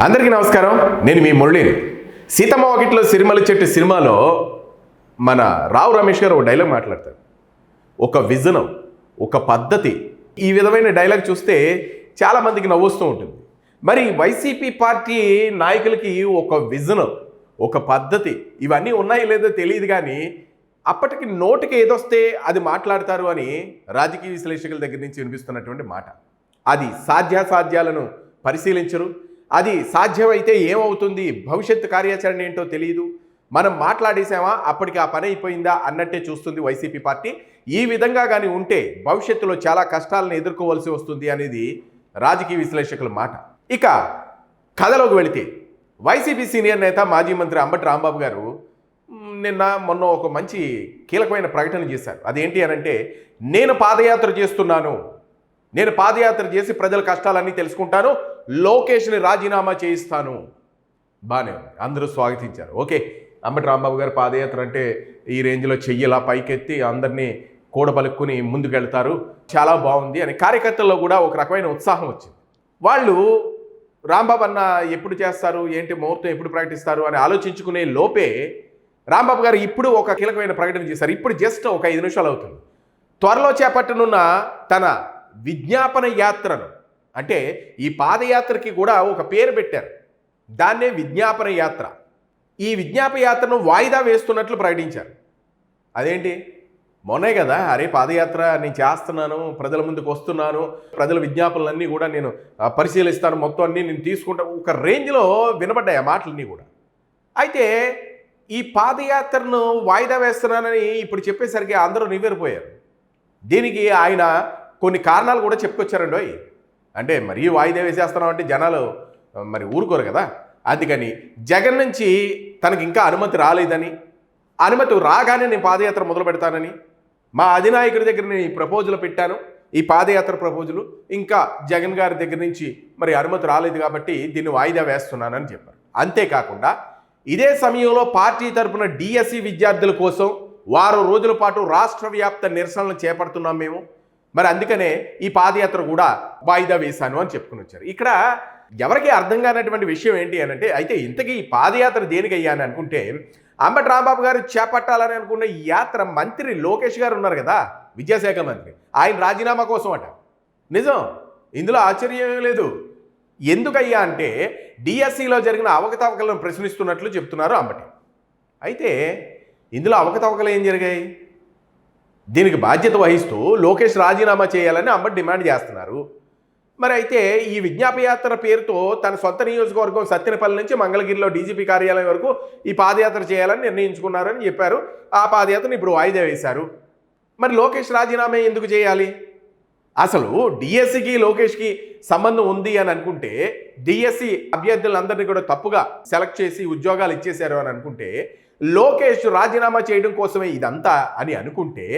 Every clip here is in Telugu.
అందరికీ నమస్కారం. నేను మీ మురళిని. సీతమ్మ వాకిట్లో సిరిమల్ల చెట్టు సినిమాలో మన రావు రమేష్ గారు ఒక డైలాగ్ మాట్లాడతారు. ఒక విజనం, ఒక పద్ధతి, ఈ విధమైన డైలాగ్ చూస్తే చాలామందికి నవ్వుస్తూ ఉంటుంది. మరి వైసీపీ పార్టీ నాయకులకి ఒక విజనం, ఒక పద్ధతి ఇవన్నీ ఉన్నాయో లేదో తెలియదు, కానీ అప్పటికి నోటికి ఏదొస్తే అది మాట్లాడతారు అని రాజకీయ విశ్లేషకుల దగ్గర నుంచి వినిపిస్తున్నటువంటి మాట. అది సాధ్యాసాధ్యాలను పరిశీలించరు. అది సాధ్యమైతే ఏమవుతుంది, భవిష్యత్తు కార్యాచరణ ఏంటో తెలియదు. మనం మాట్లాడేసామా, అప్పటికి ఆ పని అయిపోయిందా అన్నట్టే చూస్తుంది వైసీపీ పార్టీ. ఈ విధంగా కానీ ఉంటే భవిష్యత్తులో చాలా కష్టాలను ఎదుర్కోవాల్సి వస్తుంది అనేది రాజకీయ విశ్లేషకుల మాట. ఇక కథలోకి వెళితే వైసీపీ సీనియర్ నేత మాజీ మంత్రి అంబటి రాంబాబు గారు మొన్న ఒక మంచి కీలకమైన ప్రకటన చేశారు. అదేంటి అనంటే, నేను పాదయాత్ర చేస్తున్నాను, నేను పాదయాత్ర చేసి ప్రజల కష్టాలన్నీ తెలుసుకుంటాను, లోకేష్ని రాజీనామా చేయిస్తాను. బాగానే ఉంది, అందరూ స్వాగతించారు. ఓకే, అంబటి రాంబాబు గారు పాదయాత్ర అంటే ఈ రేంజ్లో చెయ్యలా పైకెత్తి అందరినీ కూడబలుక్కుని ముందుకెళ్తారు, చాలా బాగుంది అని కార్యకర్తల్లో కూడా ఒక రకమైన ఉత్సాహం వచ్చింది. వాళ్ళు రాంబాబు అన్న ఎప్పుడు చేస్తారు, ఏంటి ముహూర్తం ఎప్పుడు ప్రకటిస్తారు అని ఆలోచించుకునే లోపే రాంబాబు గారు ఇప్పుడు ఒక కీలకమైన ప్రకటన చేశారు. ఇప్పుడు జస్ట్ ఒక 5 నిమిషాలు అవుతుంది. త్వరలో చేపట్టనున్న తన విజ్ఞాపన యాత్రను, అంటే ఈ పాదయాత్రకి కూడా ఒక పేరు పెట్టారు, దాన్నే విజ్ఞాపన యాత్ర. ఈ విజ్ఞాపన యాత్రను వాయిదా వేస్తున్నట్లు ప్రకటించారు. అదేంటి, మొన్నే కదా అరే పాదయాత్ర నేను చేస్తున్నాను, ప్రజల ముందుకు వస్తున్నాను, ప్రజల విజ్ఞాపనలన్నీ కూడా నేను పరిశీలిస్తాను, మొత్తం అన్నీ నేను తీసుకుంటాను, ఒక రేంజ్లో వినబడ్డాయి ఆ మాటలన్నీ కూడా. అయితే ఈ పాదయాత్రను వాయిదా వేస్తున్నానని ఇప్పుడు చెప్పేసరికి అందరూ నివ్వెరపోయారు. దీనికి ఆయన కొన్ని కారణాలు కూడా చెప్పుకొచ్చారండి. అంటే మరీ వాయిదా వేసేస్తున్నాం అంటే జనాలు మరి ఊరుకోరు కదా. అందుకని జగన్ నుంచి తనకి ఇంకా అనుమతి రాలేదని, అనుమతి రాగానే నేను పాదయాత్ర మొదలు పెడతానని, మా అధినాయకుడి దగ్గర నేను ఈ ప్రపోజల్ పెట్టాను, ఈ పాదయాత్ర ప్రపోజలు, ఇంకా జగన్ గారి దగ్గర నుంచి మరి అనుమతి రాలేదు కాబట్టి దీన్ని వాయిదా వేస్తున్నానని చెప్పారు. అంతేకాకుండా ఇదే సమయంలో పార్టీ తరపున డిఎస్సి విద్యార్థుల కోసం వారం రోజుల పాటు రాష్ట్ర వ్యాప్త నిరసనలు చేపడుతున్నాం మేము, మరి అందుకనే ఈ పాదయాత్ర కూడా వాయిదా వేశాను అని చెప్పుకుని వచ్చారు. ఇక్కడ ఎవరికి అర్థం కానటువంటి విషయం ఏంటి అని అంటే, అయితే ఇంతకీ ఈ పాదయాత్ర దేనికి అయ్యాని అనుకుంటే, అంబటి రాంబాబు గారు చేపట్టాలని అనుకున్న ఈ యాత్ర మంత్రి లోకేష్ గారు ఉన్నారు కదా, విద్యాశాఖ మంత్రి, ఆయన రాజీనామా కోసం అట. నిజం, ఇందులో ఆశ్చర్యం లేదు. ఎందుకయ్యా అంటే డిఎస్సిలో జరిగిన అవకతవకలను ప్రశ్నిస్తున్నట్లు చెప్తున్నారు అంబటి. అయితే ఇందులో అవకతవకలు ఏం జరిగాయి, దీనికి బాధ్యత వహిస్తూ లోకేష్ రాజీనామా చేయాలని అంబటి డిమాండ్ చేస్తున్నారు. మరి అయితే ఈ విజ్ఞాపయాత్ర పేరుతో తన సొంత నియోజకవర్గం సత్తెనపల్లి నుంచి మంగళగిరిలో డీజీపీ కార్యాలయం వరకు ఈ పాదయాత్ర చేయాలని నిర్ణయించుకున్నారని చెప్పారు. ఆ పాదయాత్రను ఇప్పుడు వాయిదా వేశారు. మరి లోకేష్ రాజీనామా ఎందుకు చేయాలి? అసలు డిఎస్సికి లోకేష్కి సంబంధం ఉంది అని అనుకుంటే, డిఎస్సి అభ్యర్థులందరినీ కూడా తప్పుగా సెలెక్ట్ చేసి ఉద్యోగాలు ఇచ్చేశారు అని అనుకుంటే, లోకేష్ రాజీనామా చేయడం కోసమే ఇదంతా అని అనుకుంటే,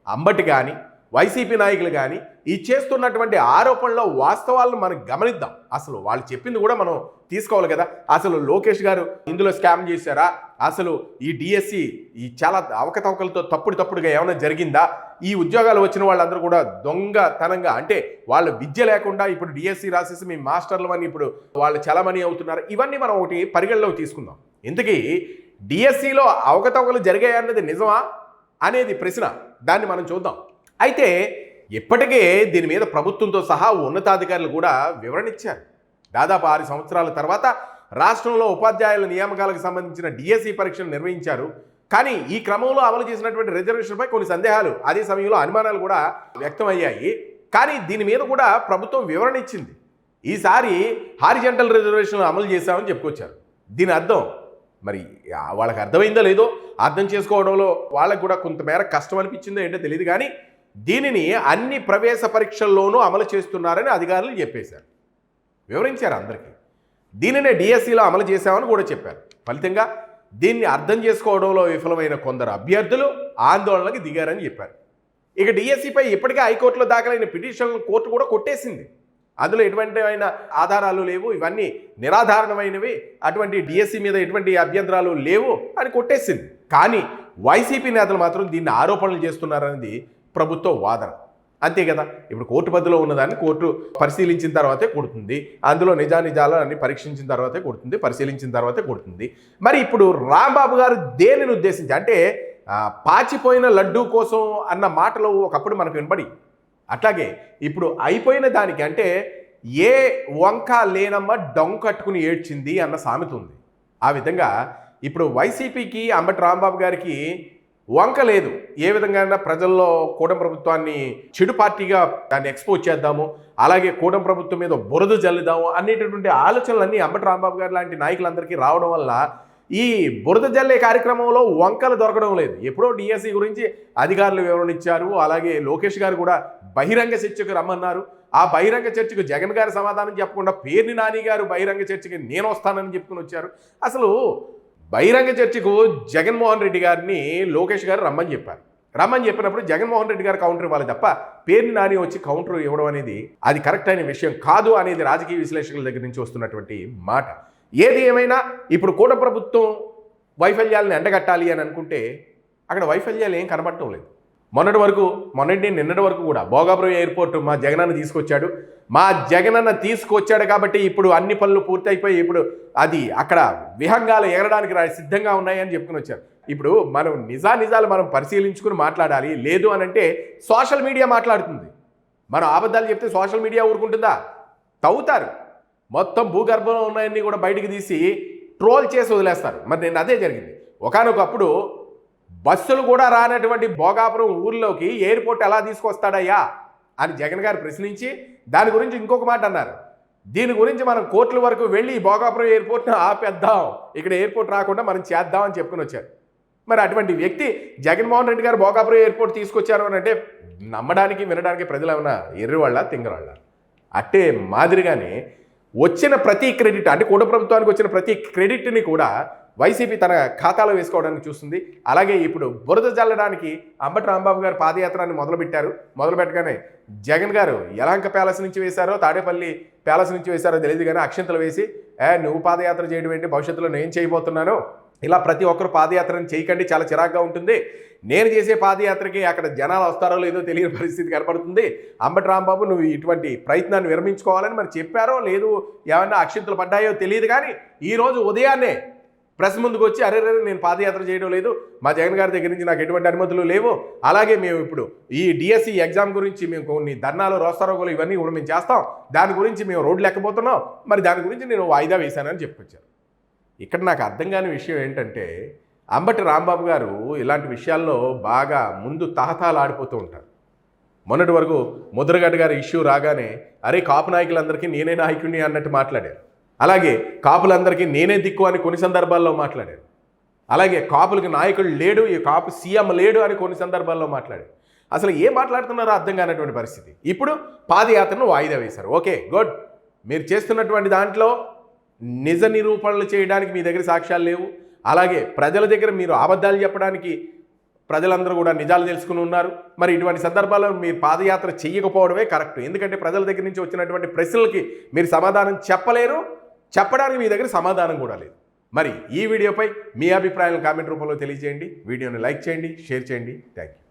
అంబటి కానీ వైసీపీ నాయకులు కానీ ఈ చేస్తున్నటువంటి ఆరోపణలో వాస్తవాలను మనం గమనిద్దాం. అసలు వాళ్ళు చెప్పింది కూడా మనం తీసుకోవాలి కదా. అసలు లోకేష్ గారు ఇందులో స్కామ్ చేశారా, అసలు ఈ డిఎస్సి ఈ చాలా అవకతవకలతో తప్పుడుగా ఏమైనా జరిగిందా, ఈ ఉద్యోగాలు వచ్చిన వాళ్ళందరూ కూడా దొంగతనంగా, అంటే వాళ్ళ విద్య లేకుండా ఇప్పుడు డిఎస్సి రాసేసి మీ మాస్టర్లు అని ఇప్పుడు వాళ్ళు చలామణి అవుతున్నారు, ఇవన్నీ మనం ఒకటి పరిగణలోకి తీసుకుందాం. ఇంతకీ డిఎస్సిలో అవకతవకలు జరిగాయన్నది నిజమా అనేది ప్రశ్న, దాన్ని మనం చూద్దాం. అయితే ఇప్పటికే దీని మీద ప్రభుత్వంతో సహా ఉన్నతాధికారులు కూడా వివరణ ఇచ్చారు. దాదాపు 6 సంవత్సరాల తర్వాత రాష్ట్రంలో ఉపాధ్యాయుల నియామకాలకు సంబంధించిన డిఎస్సి పరీక్షలు నిర్వహించారు. కానీ ఈ క్రమంలో అమలు చేసినటువంటి రిజర్వేషన్పై కొన్ని సందేహాలు, అదే సమయంలో అనుమానాలు కూడా వ్యక్తమయ్యాయి. కానీ దీని మీద కూడా ప్రభుత్వం వివరణ ఇచ్చింది. ఈసారి హారిజంటల్ రిజర్వేషన్లు అమలు చేశామని చెప్పుకొచ్చారు. దీని అర్థం మరి వాళ్ళకి అర్థమైందో లేదో, అర్థం చేసుకోవడంలో వాళ్ళకు కూడా కొంతమేర కష్టం అనిపించిందో ఏంటో తెలియదు, కానీ దీనిని అన్ని ప్రవేశ పరీక్షల్లోనూ అమలు చేస్తున్నారని అధికారులు చెప్పేశారు, వివరించారు అందరికీ. దీనినే డిఎస్సిలో అమలు చేశామని కూడా చెప్పారు. ఫలితంగా దీన్ని అర్థం చేసుకోవడంలో విఫలమైన కొందరు అభ్యర్థులు ఆందోళనకు దిగారని చెప్పారు. ఇక డిఎస్సిపై ఇప్పటికే హైకోర్టులో దాఖలైన పిటిషన్లను కోర్టు కూడా కొట్టేసింది. అందులో ఎటువంటి ఆధారాలు లేవు, ఇవన్నీ నిరాధారణమైనవి, అటువంటి డిఎస్సి మీద ఎటువంటి అభ్యంతరాలు లేవు అని కొట్టేసింది. కానీ వైసీపీ నేతలు మాత్రం దీన్ని ఆరోపణలు చేస్తున్నారనేది ప్రభుత్వ వాదన. అంతే కదా. ఇప్పుడు కోర్టు పరిధిలో ఉన్నదాన్ని కోర్టు పరిశీలించిన తర్వాతే కొడుతుంది, అందులో నిజానిజాలు అన్ని పరీక్షించిన తర్వాతే కొడుతుంది, పరిశీలించిన తర్వాతే కొడుతుంది. మరి ఇప్పుడు రాంబాబు గారు దేనిని ఉద్దేశించి అంటే పాచిపోయిన లడ్డూ కోసం అన్న మాటలు ఒకప్పుడు మనకు వినపడి, అట్లాగే ఇప్పుడు అయిపోయిన దానికి అంటే ఏ వంక లేనమ్మ డొంక కట్టుకుని ఏడ్చింది అన్న సామెత ఉంది. ఆ విధంగా ఇప్పుడు వైసీపీకి అంబటి రాంబాబు గారికి వంక లేదు. ఏ విధంగా ప్రజల్లో కూటమి ప్రభుత్వాన్ని చెడు పార్టీగా దాన్ని ఎక్స్పోజ్ చేద్దాము, అలాగే కూటమి ప్రభుత్వం మీద బురద జల్లుదాము అనేటటువంటి ఆలోచనలన్నీ అంబటి రాంబాబు గారు లాంటి నాయకులందరికీ రావడం వల్ల ఈ బురద జల్లే కార్యక్రమంలో వంకలు దొరకడం లేదు. ఎప్పుడో డిఎస్సి గురించి అధికారులు వివరణ ఇచ్చారు, అలాగే లోకేష్ గారు కూడా బహిరంగ చర్చకు రమ్మన్నారు. ఆ బహిరంగ చర్చకు జగన్ గారి సమాధానం చెప్పకుండా పేర్ని నాని గారు బహిరంగ చర్చకి నేను వస్తానని చెప్పుకుని వచ్చారు. అసలు బహిరంగ చర్చకు జగన్మోహన్ రెడ్డి గారిని లోకేష్ గారు రమ్మని చెప్పారు. రమ్మని చెప్పినప్పుడు జగన్మోహన్ రెడ్డి గారు కౌంటర్ ఇవ్వాలి తప్ప పేర్ని నాని వచ్చి కౌంటర్ ఇవ్వడం అనేది అది కరెక్ట్ అయిన విషయం కాదు అనేది రాజకీయ విశ్లేషకుల దగ్గర నుంచి వస్తున్నటువంటి మాట. ఏది ఏమైనా ఇప్పుడు కూటమి ప్రభుత్వం వైఫల్యాలను ఎండగట్టాలి అని అనుకుంటే అక్కడ వైఫల్యాలు ఏం కనబడటం లేదు. నిన్నటి వరకు కూడా భోగాపురం ఎయిర్పోర్ట్ మా జగనన్న తీసుకొచ్చాడు కాబట్టి ఇప్పుడు అన్ని పనులు పూర్తయిపోయి ఇప్పుడు అది అక్కడ విహంగాలు ఎగరడానికి సిద్ధంగా ఉన్నాయని చెప్పుకుని వచ్చారు. ఇప్పుడు మనం నిజాలు మనం పరిశీలించుకుని మాట్లాడాలి. లేదు అని అంటే సోషల్ మీడియా మాట్లాడుతుంది. మనం అబద్ధాలు చెప్తే సోషల్ మీడియా ఊరుకుంటుందా? తవ్వుతారు, మొత్తం భూగర్భంలో ఉన్నాయన్నీ కూడా బయటికి తీసి ట్రోల్ చేసి వదిలేస్తారు. మరి నేను అదే జరిగింది. ఒకానొకప్పుడు బస్సులు కూడా రానటువంటి భోగాపురం ఊర్లోకి ఎయిర్పోర్ట్ ఎలా తీసుకొస్తాడయ్యా అని జగన్ గారు ప్రశ్నించి దాని గురించి ఇంకొక మాట అన్నారు. దీని గురించి మనం కోర్టుల వరకు వెళ్ళి భోగాపురం ఎయిర్పోర్ట్ని ఆపేద్దాం, ఇక్కడ ఎయిర్పోర్ట్ రాకుండా మనం చేద్దాం అని చెప్పుకుని వచ్చారు. మరి అటువంటి వ్యక్తి జగన్మోహన్ రెడ్డి గారు భోగాపురం ఎయిర్పోర్ట్ తీసుకొచ్చారు అని అంటే నమ్మడానికి వినడానికి ప్రజలు ఏమన్నా ఎర్రివాళ్ళ తింగరాళ్ళ? అట్టే మాదిరిగానే వచ్చిన ప్రతి క్రెడిట్ అంటే కూటమి ప్రభుత్వానికి వచ్చిన ప్రతి క్రెడిట్ని కూడా వైసీపీ తన ఖాతాలో వేసుకోవడానికి చూస్తుంది. అలాగే ఇప్పుడు బురద జల్లడానికి అంబటి రాంబాబు గారు పాదయాత్రని మొదలుపెట్టగానే జగన్ గారు యలహంక ప్యాలెస్ నుంచి వేశారో తాడేపల్లి ప్యాలెస్ నుంచి వేశారో తెలియదు కానీ అక్షంతలు వేసి నువ్వు పాదయాత్ర చేయడం ఏంటి, భవిష్యత్తులో నేను చేయబోతున్నాను, ఇలా ప్రతి ఒక్కరు పాదయాత్రను చేయకండి, చాలా చిరాగ్గా ఉంటుంది, నేను చేసే పాదయాత్రకి అక్కడ జనాలు వస్తారో లేదో తెలియని పరిస్థితి కనపడుతుంది, అంబటి రాంబాబు నువ్వు ఇటువంటి ప్రయత్నాన్ని విరమించుకోవాలని మరి చెప్పారో లేదు, ఏమన్నా అక్షంతలు పడ్డాయో తెలియదు. కానీ ఈరోజు ఉదయాన్నే ప్రెస్ ముందుకు వచ్చి అరే నేను పాదయాత్ర చేయడం లేదు, మా జగన్ గారి దగ్గర నుంచి నాకు ఎటువంటి అనుమతులు లేవు, అలాగే మేము ఇప్పుడు ఈ డిఎస్సి ఎగ్జామ్ గురించి మేము కొన్ని ధర్నాలు రోస్తారోగోలు ఇవన్నీ కూడా మేము చేస్తాం, దాని గురించి మేము రోడ్లు ఎక్కబోతున్నాం, మరి దాని గురించి నేను వాయిదా వేశానని చెప్పుకొచ్చారు. ఇక్కడ నాకు అర్థం కాని విషయం ఏంటంటే అంబటి రాంబాబు గారు ఇలాంటి విషయాల్లో బాగా ముందు తహతాలు ఆడిపోతూ ఉంటారు. మొన్నటి వరకు ముద్రగడ్డ గారి ఇష్యూ రాగానే అరే కాపు నాయకులందరికీ నేనే నాయకుడిని అన్నట్టు మాట్లాడారు. అలాగే కాపులందరికీ నేనే దిక్కు అని కొన్ని సందర్భాల్లో మాట్లాడారు. అలాగే కాపులకి నాయకుడు లేడు, ఈ కాపు సీఎం లేడు అని కొన్ని సందర్భాల్లో మాట్లాడారు. అసలు ఏం మాట్లాడుతున్నారో అర్థం కానటువంటి పరిస్థితి. ఇప్పుడు పాదయాత్రను వాయిదా వేశారు. ఓకే గుడ్, మీరు చేస్తున్నటువంటి దాంట్లో నిజ నిరూపణలు చేయడానికి మీ దగ్గర సాక్ష్యాలు లేవు, అలాగే ప్రజల దగ్గర మీరు అబద్ధాలు చెప్పడానికి ప్రజలందరూ కూడా నిజాలు తెలుసుకుని ఉన్నారు. మరి ఇటువంటి సందర్భాల్లో మీరు పాదయాత్ర చేయకపోవడమే కరెక్ట్. ఎందుకంటే ప్రజల దగ్గర నుంచి వచ్చినటువంటి ప్రశ్నలకి మీరు సమాధానం చెప్పలేరు, చెప్పడానికి మీ దగ్గర సమాధానం కూడా లేదు. మరి ఈ వీడియోపై మీ అభిప్రాయాలను కామెంట్ రూపంలో తెలియజేయండి. వీడియోని లైక్ చేయండి, షేర్ చేయండి. Thank you.